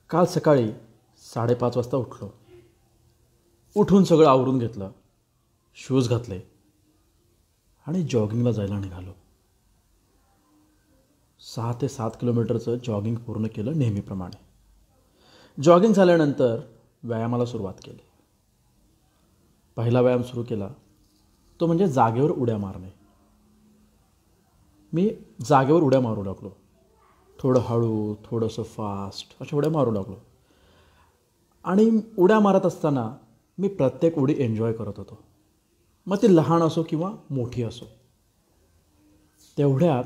काल सकाळी 5:30 वाजता उठलो. उठून सगळं आवरून घेतलं, शूज घातले आणि जॉगिंगला जायला निघालो. 6 ते 7 किलोमीटरचं जॉगिंग पूर्ण केलं नेहमीप्रमाणे. जॉगिंग झाल्यानंतर व्यायामाला सुरुवात केली. पहिला व्यायाम सुरू केला तो म्हणजे जागेवर उड्या मारणे. मी जागेवर उड्या मारू लागलो. थोडं हळू, थोडंसं फास्ट अशा उड्या मारू लागलो. आणि उड्या मारत असताना मी प्रत्येक उडी एन्जॉय करत होतो, मग ती लहान असो किंवा मोठी असो. तेवढ्यात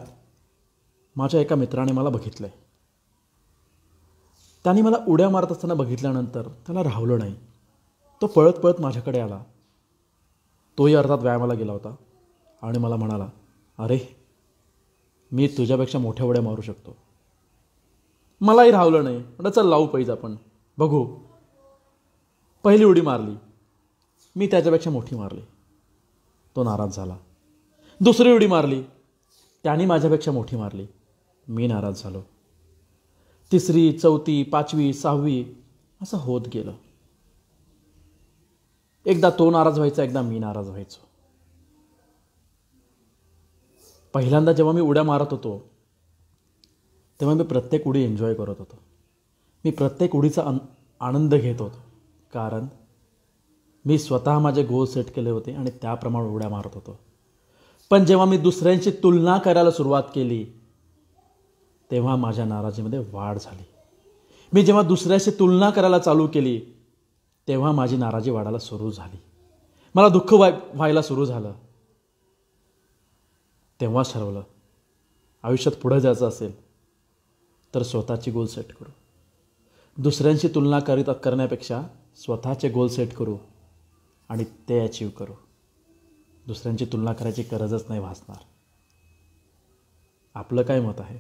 माझ्या एका मित्राने मला बघितलं आहे. त्याने मला उड्या मारत असताना बघितल्यानंतर त्याला राहवलं नाही. तो पळत पळत माझ्याकडे आला. तोही अर्थात व्यायामाला गेला होता आणि मला म्हणाला, अरे मी तुझ्यापेक्षा मोठ्या उड्या मारू शकतो. मलाही राहवलं नाही. म्हटलं चल लावू पैज आपण बघू. पहिली उडी मारली, मी त्याच्यापेक्षा मोठी मारली. तो नाराज झाला. दुसरी उडी मारली, त्याने माझ्यापेक्षा मोठी मारली. मी नाराज झालो. तिसरी, चौथी, 5वी, 6वी असं होत गेलं. एकदा तो नाराज व्हायचा, एकदा मी नाराज व्हायचो. पहिल्यांदा जेव्हा मी उड्या मारत होतो तेव्हा मी प्रत्येक उडी एन्जॉय करत होतो. मी प्रत्येक उडीचा आनंद घेत होतो, कारण मी स्वतः माझे गोल सेट केले होते आणि त्याप्रमाणे उड्या मारत होतो. पण जेव्हा मी दुसऱ्यांची तुलना करायला सुरुवात केली तेव्हा माझ्या नाराजीमध्ये वाढ झाली. मी जेव्हा दुसऱ्याशी तुलना करायला चालू केली तेव्हा माझी नाराजी वाढायला सुरू झाली. मला दुःख व्हायला सुरू झालं. तेव्हाच ठरवलं, आयुष्यात पुढे जायचं असेल तर स्वतःची गोल सेट करू. दुसऱ्यांशी तुलना करण्यापेक्षा स्वतःचे गोल सेट करू आणि ते अचीव करू. दुसऱ्यांची तुलना करायची गरजच नाही भासणार. आपलं काय मत आहे?